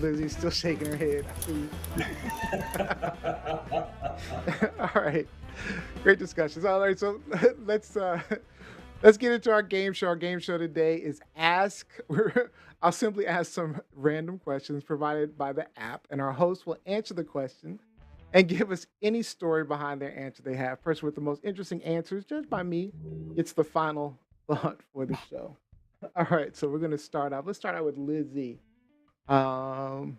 Lizzie's still shaking her head. I see you. All right. Great discussions. All right, so let's let's get into our game show. Our game show today is Ask. I'll simply ask some random questions provided by the app, and our host will answer the question and give us any story behind their answer they have. Person with the most interesting answers, judged by me, gets the final thought for the show. All right, so we're gonna start out. Let's start out with Lizzie. Um,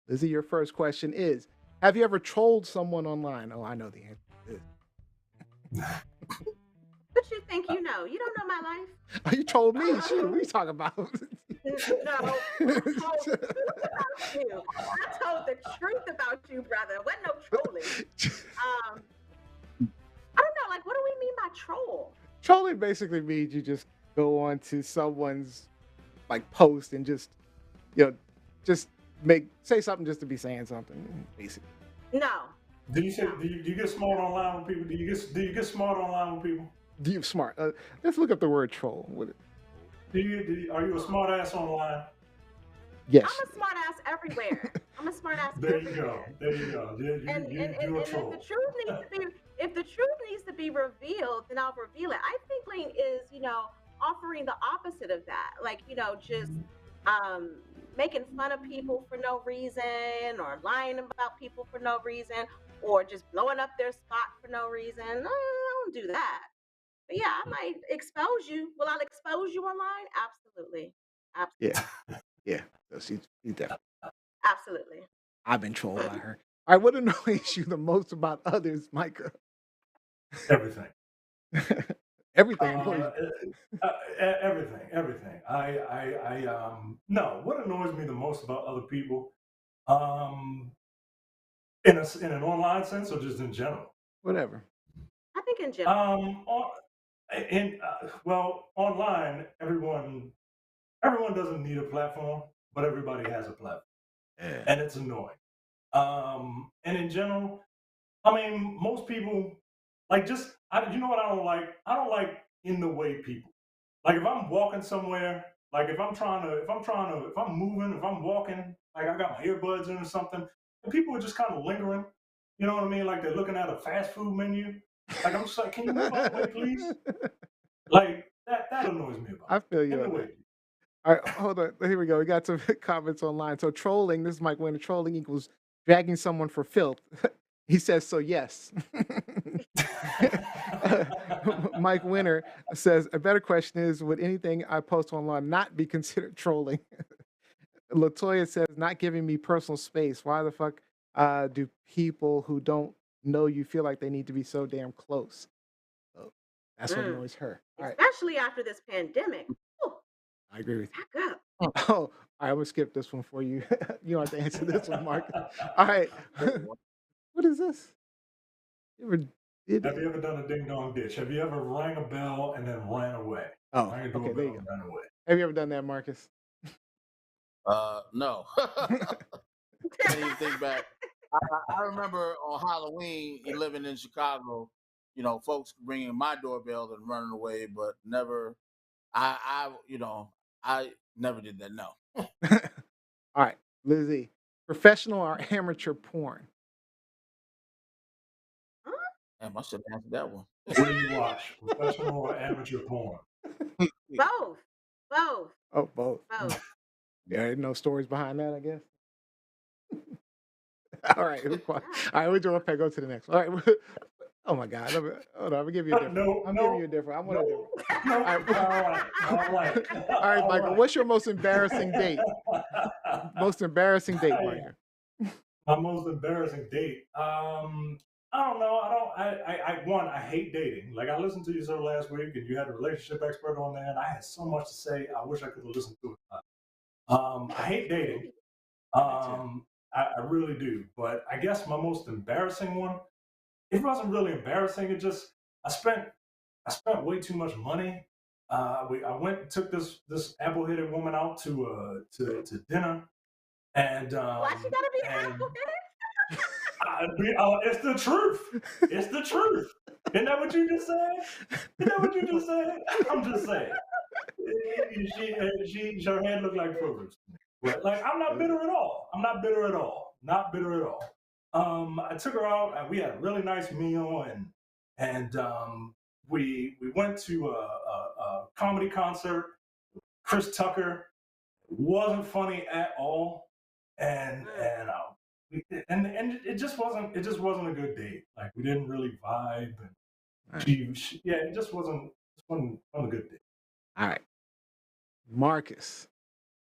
Lizzie, your first question is: have you ever trolled someone online? Oh, I know the answer to this. What you think you know? You don't know my life. Oh, you trolled me. Shoot, what are you talking about? No, I told the truth about you. I told the truth about you, brother. Wasn't no trolling. Um, I don't know. Like, what do we mean by troll? Trolling basically means you just go on to someone's like post and just you know just make say something just to be saying something. Basically, No, Do you say no. do you get smart online with people? Do you get smart online with people? you smart. Let's look up the word troll. Are you a smart ass online? Yes. I'm a smart ass everywhere. I'm a smart ass There you go. everywhere. There you go. You're a And if the troll. truth needs to be revealed, then I'll reveal it. I think Lane is, offering the opposite of that. Like, just um making fun of people for no reason or lying about people for no reason or just blowing up their spot for no reason. No, I don't do that. But yeah, I might expose you. Will I expose you online? Absolutely. Yeah. Absolutely. Yeah. So she's definitely. Absolutely. I've been trolled by her. All right. What annoys you the most about others, Micah? Everything. Everything annoys Uh, everything. No. What annoys me the most about other people, um, in an online sense or just in general? whatever. I think in general. On, well, online, everyone doesn't need a platform, but everybody has a platform, Yeah. and it's annoying. And in general, I mean, most people like you know what I don't like? I don't like in the way people. Like if I'm walking somewhere, like if I'm moving, if I'm walking, like I got my earbuds in or something, and people are just kind of lingering. You know what I mean? Like they're looking at a fast food menu. Like I'm just like, can you move out the way, please? Like that annoys me about I feel it. you In on the that. way. All right, hold on. Here we go. We got some comments online. So trolling, this is Mike Winter. Trolling equals dragging someone for filth. He says so. Yes. Mike Winter says a better question is: would anything I post online not be considered trolling? Latoya says not giving me personal space. Why the fuck do people who don't know you feel like they need to be so damn close? So that's what Mm. annoys her. All right, Especially after this pandemic. Ooh, I agree with back up. you. Oh, all right, I'm gonna skip this one for you. You don't have to answer this one, Mark. All right. What is this? You ever did Have it? you ever done a ding dong ditch? Have you ever rang a bell and then ran away? Oh, Rang a okay, there you doorbell go. and ran away. Have you ever done that, Marcus? No. Can't even think back. I remember on Halloween, living in Chicago, folks ringing my doorbell and running away, but never. I never did that. No. All right, Lizzie. Professional or amateur porn? Huh? Damn, I should have answered that one. What do you watch? Professional or amateur porn? Both. Both. Oh, both. Both. Yeah, no stories behind that, I guess. All right, who's quiet? Yeah. All right, we're doing okay. Go to the next one. All right. Oh my God. Hold on. I'm gonna give you a different. No, I'm giving you a no, different. I want a no, different. no. All right. All right. All right, All Michael. right. What's your most embarrassing date? Most embarrassing date, Hey, Michael. my most embarrassing date. I don't know. I don't. One. I hate dating. Like I listened to you so last week, and you had a relationship expert on there, and I had so much to say. I wish I could have listened to it. I hate dating. Me too. I really do. But I guess my most embarrassing one. It wasn't really embarrassing. It just I spent way too much money. I went and took this apple-headed woman out to dinner, and Why she gotta be and apple it's the truth. It's the truth. Isn't that what you just said? Isn't that what you just said? I'm just saying. Her head looked like produce. But like, I'm not bitter at all. I'm not bitter at all. Not bitter at all. I took her out. And we had a really nice meal, and we went to a comedy concert. Chris Tucker wasn't funny at all, and Mm. and it just wasn't a good date. Like, we didn't really vibe, and All right. yeah, it just wasn't a good date. All right. Marcus,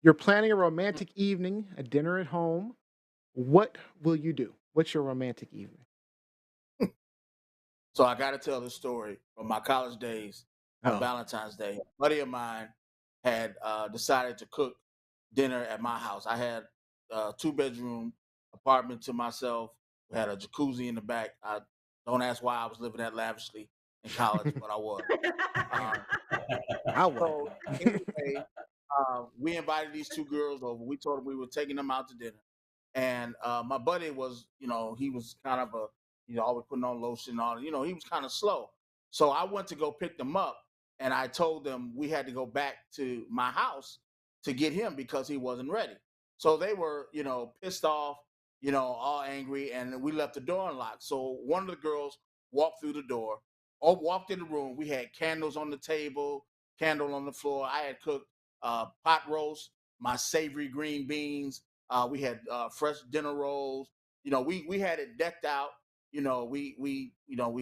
you're planning a romantic evening, a dinner at home. What will you do? What's your romantic evening? So I got to tell this story from my college days on Oh, Valentine's Day. A buddy of mine had decided to cook dinner at my house. I had a 2-bedroom apartment to myself. We had a jacuzzi in the back. I don't ask why I was living that lavishly in college, but I was. Um, I so would. anyway, we invited these 2 girls over. We told them we were taking them out to dinner. And my buddy was, he was kind of always putting on lotion on, he was kind of slow. So I went to go pick them up, and I told them we had to go back to my house to get him because he wasn't ready. So they were, pissed off, all angry, and we left the door unlocked. So one of the girls walked through the door, or walked in the room. We had candles on the table, candle on the floor. I had cooked pot roast, my savory green beans. We had fresh dinner rolls. We had it decked out. We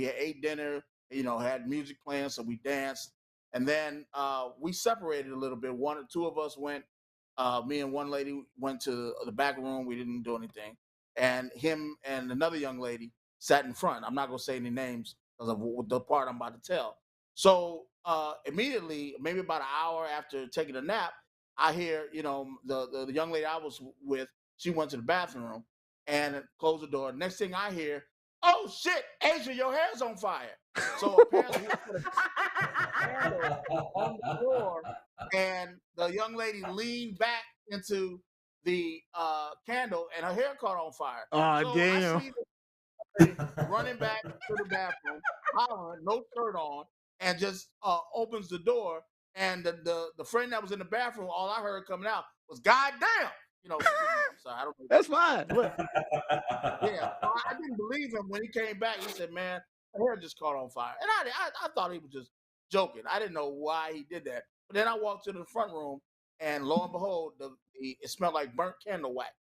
had ate dinner. Had music playing, so we danced, and then we separated a little bit. One or two of us went. Me and one lady went to the back room. We didn't do anything, and him and another young lady sat in front. I'm not gonna say any names because of the part I'm about to tell. So immediately, maybe about an hour after taking a nap, I hear, the young lady I was with, she went to the bathroom and closed the door. Next thing I hear, oh shit, Asia, your hair's on fire. So apparently he put a candle on the floor, and the young lady leaned back into the candle, and her hair caught on fire. Oh, So I damn. see the lady running back to the bathroom, hollering, no shirt on, and just opens the door. And the friend that was in the bathroom, all I heard coming out was "God damn!" Excuse me, I'm sorry, I don't know. That's fine. What? Yeah, so I didn't believe him when he came back. He said, "Man, my hair just caught on fire," and I thought he was just joking. I didn't know why he did that. But then I walked to the front room, and lo and behold, it smelled like burnt candle wax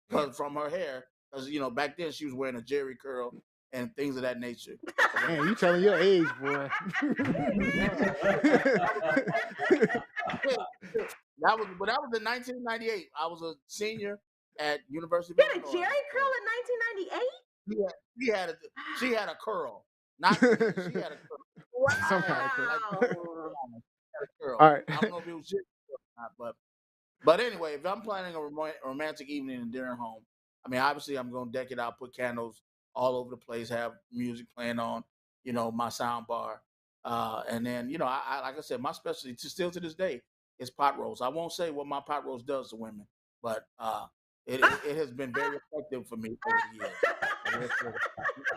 because from her hair. Because back then she was wearing a jerry curl and things of that nature. Man, you telling your age, boy. Man, that was in 1998. I was a senior at University of Did a Illinois. Jerry curl in 1998? Yeah, she had a curl, not she had a curl. Some kind of Wow. Had a curl. All right. I don't know if it was just or not, but anyway, if I'm planning a romantic evening and dinner home, I mean, obviously I'm gonna deck it out, put candles all over the place, have music playing on, my sound bar, and then I like I said, my specialty still to this day is pot roast. I won't say what my pot roast does to women, but it has been very effective for me over the years.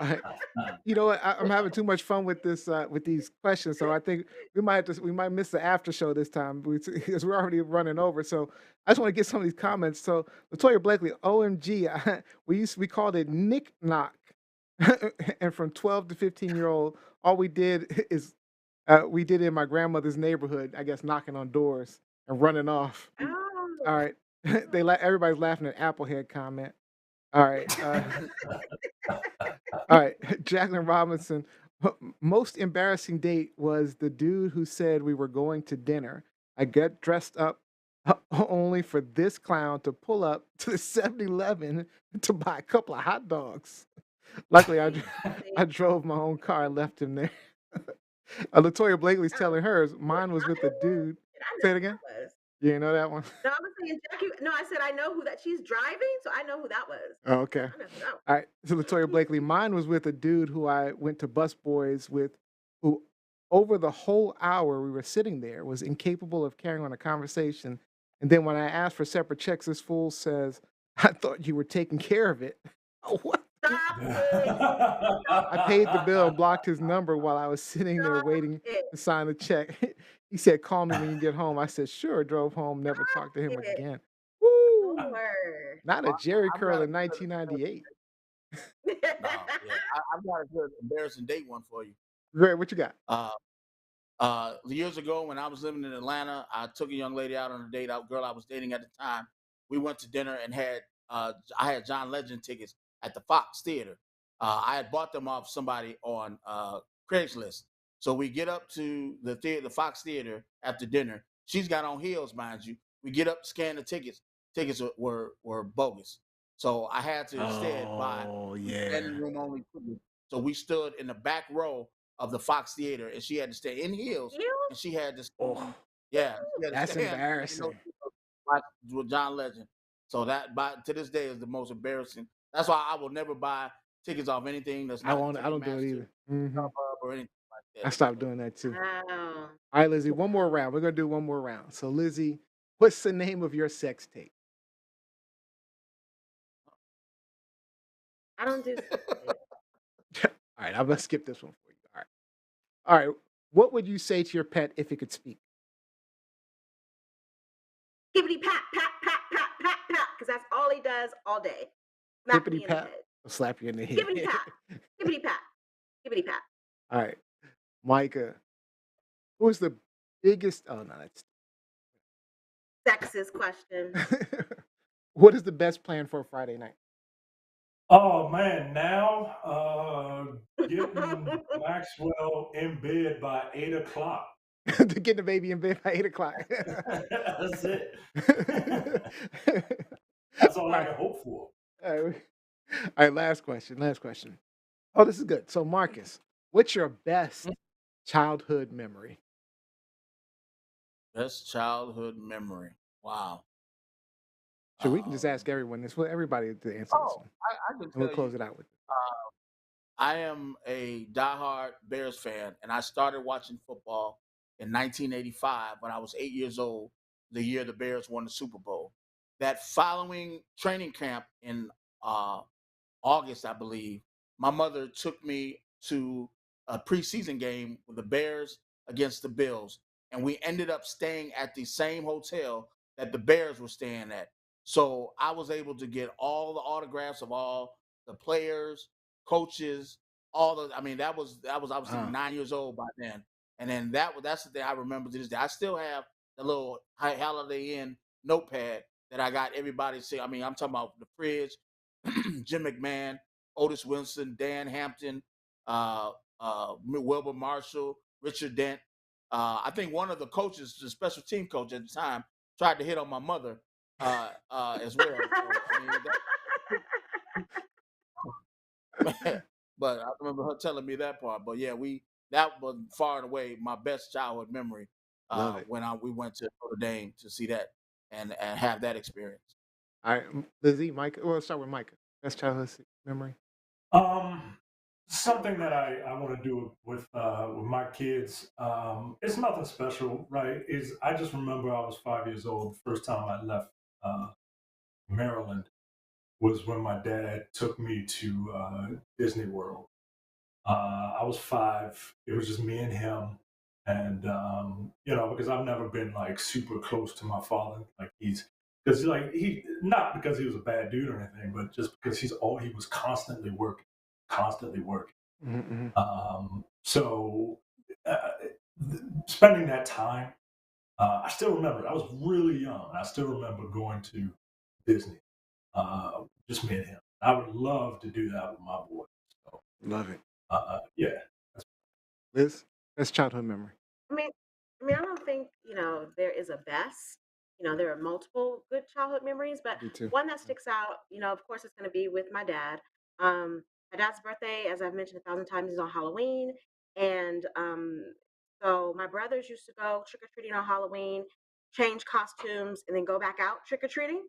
All right. You know what? I'm having too much fun with this with these questions, so I think we might miss the after show this time because we're already running over. So I just want to get some of these comments. So Latoya Blakely, OMG, we called it Nick Knock, and from 12 to 15-year-old, all we did is we did it in my grandmother's neighborhood. I guess knocking on doors and running off. All Oh. right, everybody's laughing at Applehead comment. All right. All right, Jacqueline Robinson. Most embarrassing date was the dude who said we were going to dinner. I get dressed up only for this clown to pull up to the 7-Eleven to buy a couple of hot dogs. Luckily, I drove my own car and left him there. Latoya Blakely's telling hers. Mine was with a dude. I Say know it again. who that was. You know that one? No, I was saying Jackie. No, I said I know who that. She's driving, so I know who that was. Oh, okay. I know who that was. All right. So Latoya Blakely, mine was with a dude who I went to Bus Boys with, who over the whole hour we were sitting there was incapable of carrying on a conversation. And then when I asked for separate checks, this fool says, I thought you were taking care of it. Oh, what? Stop it. I paid the bill and blocked his number while I was sitting there Stop waiting it. to sign the check. He said, call me when you get home. I said, sure. Drove home, never Stop talked to him it. again. Oh Woo! Sure. Not a Well, Jerry I've curl got a in good 1998. no, yeah, I've got a good embarrassing date one for you. Great, what you got? Years ago when I was living in Atlanta, I took a young lady out on a date. A girl I was dating at the time. We went to dinner and I had John Legend tickets at the Fox Theater. I had bought them off somebody on Craigslist. So we get up to the Fox Theater after dinner. She's got on heels, mind you. We get up, scan the tickets. Tickets were bogus. So I had to instead buy Oh, standing yeah. room only tickets. So we stood in the back row of the Fox Theater, and she had to stay in heels, You? and she had to Oh, stand. Yeah, she had to that's stand. You know, embarrassing. watch with John Legend. So that to this day is the most embarrassing. That's why I will never buy tickets off anything that's I not won't. I don't do it Ticketmaster, either. Hmm. StubHub, or anything like I that. stopped So doing that too. Wow. All right, Lizzie, one more round. We're gonna do one more round. So, Lizzie, what's the name of your sex tape? I don't do sex tapes. All right, I'm gonna skip this one for you. All right. All right. What would you say to your pet if it could speak? Hippity pat, pat, pat, pat, pat, pat, because that's all he does all day. Smacking Hippity me in the pat. head. I'll slap you in the Hippity head. pat, hippity pat, hippity pat. All right, Micah. Who is the biggest? Oh no, that's. Sexist question. What is the best plan for a Friday night? Oh man, now getting Maxwell in bed by 8 o'clock. To get the baby in bed by 8 o'clock. That's it. All That's all I right. can hope for. All right. All right. Last question. Last question. Oh, this is good. So, Marcus, what's your best childhood memory? best childhood memory. Wow. Sure, we can just ask Um, everyone this. Well, everybody to answer this one, I can and we'll tell you. close it out with. I am a diehard Bears fan, and I started watching football in 1985 when I was 8 years old, the year the Bears won the Super Bowl. That following training camp in uh, August, I believe, my mother took me to a preseason game with the Bears against the Bills, and we ended up staying at the same hotel that the Bears were staying at. So I was able to get all the autographs of all the players, coaches, all the. I mean, that was obviously Uh, 9 years old by then, and then that's the thing I remember to this day. I still have the little Holiday Inn notepad that I got everybody say. I mean, I'm talking about the fridge, Jim McMahon, Otis Wilson, Dan Hampton, Wilbur Marshall, Richard Dent. I think one of the coaches, the special team coach at the time, tried to hit on my mother as well. So I mean, but I remember her telling me that part. But yeah, that was far and away my best childhood memory love it. when we went to Notre Dame to see that and have that experience. All right, Lizzie, Micah. Well, let's start with Micah. Best childhood memory. Um, Something that I want to do with my kids. It's nothing special, right? Is I just remember I was 5 years old the first time I left uh, Maryland was when my dad took me to Disney World. I was 5. It was just me and him, and because I've never been like super close to my father. Like because like he not because he was a bad dude or anything, but just because he was constantly working, constantly working. Mm-hmm. So uh, spending that time, I still remember. I was really young. I still remember going to Disney, just me and him. I would love to do that with my boy. So, Love it. yeah. Liz, best childhood memory. I mean, I don't think there is a best. There are multiple good childhood memories, but I do too. one that sticks out, of course, it's going to be with my dad. My dad's birthday, as I've mentioned 1,000 times, is on Halloween, and so my brothers used to go trick or treating on Halloween, change costumes, and then go back out trick or treating.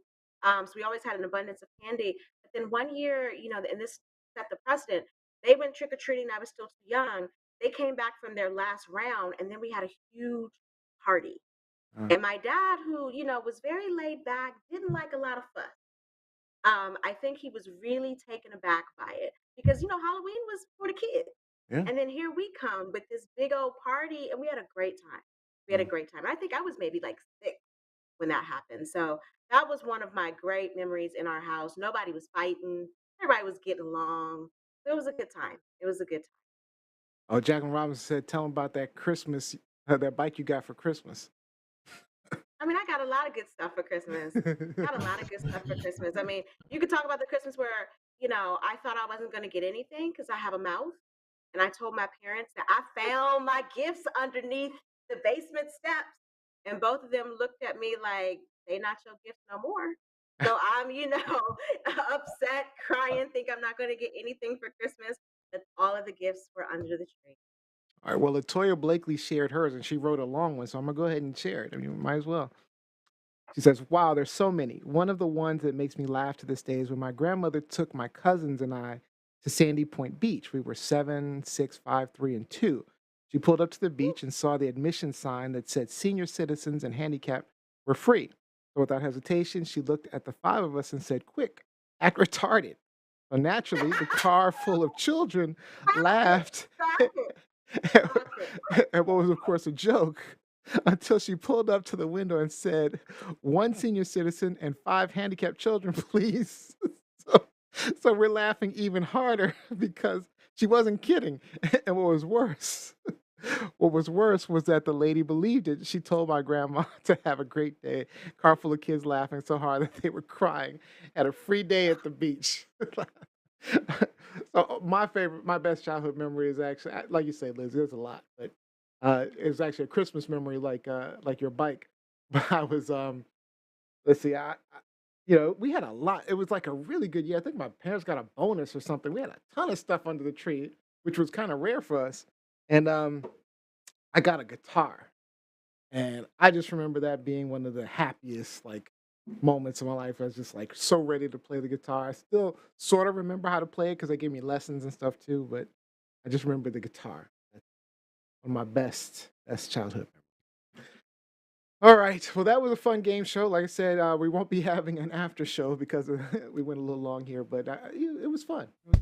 So we always had an abundance of candy. But then one year, and this set the precedent. They went trick or treating. I was still too young. They came back from their last round, and then we had a huge party. Uh, And my dad, who was very laid back, didn't like a lot of fuss. I think he was really taken aback by it because Halloween was for the kids, yeah. and then here we come with this big old party, and we had a great time. We had a Mm. great time. I think I was maybe like 6 when that happened. So that was one of my great memories in our house. Nobody was fighting. Everybody was getting along. It was a good time. It was a good time. Oh, Jacqueline Robinson said, "Tell him about that Christmas, that bike you got for Christmas." I mean, I got a lot of good stuff for Christmas. Got a lot of good stuff for Christmas. I mean, you could talk about the Christmas where, I thought I wasn't going to get anything because I have a mouth. And I told my parents that I found my gifts underneath the basement steps. And both of them looked at me like, they not your gifts no more. So I'm, upset, crying, think I'm not going to get anything for Christmas. But all of the gifts were under the tree. All right. Well, Latoya Blakely shared hers, and she wrote a long one, so I'm gonna go ahead and share it. I mean, might as well. She says, "Wow, there's so many. One of the ones that makes me laugh to this day is when my grandmother took my cousins and I to Sandy Point Beach. We were 7, 6, 5, 3, and 2. She pulled up to the beach and saw the admission sign that said senior citizens and handicapped were free. So without hesitation, she looked at the five of us and said, 'Quick, act retarded.' So naturally, the car full of children Stop it. laughed Stop it. Stop it. at what was, of course, a joke until she pulled up to the window and said, 'One senior citizen and five handicapped children, please.' So, so we're laughing even harder because she wasn't kidding. And what was worse was that the lady believed it. She told my grandma to have a great day. Car full of kids laughing so hard that they were crying at a free day at the beach." So my best childhood memory is actually, like you say, Liz. There's a lot, but it was actually a Christmas memory, like your bike. But I was let's see, we had a lot. It was like a really good year. I think my parents got a bonus or something. We had a ton of stuff under the tree, which was kind of rare for us. And I got a guitar, and I just remember that being one of the happiest moments of my life. I was just like so ready to play the guitar. I still sort of remember how to play it because they gave me lessons and stuff too. But I just remember the guitar. That's one of my best childhood memories. All right. Well, that was a fun game show. Like I said, we won't be having an after show because we went a little long here, but it was fun. It was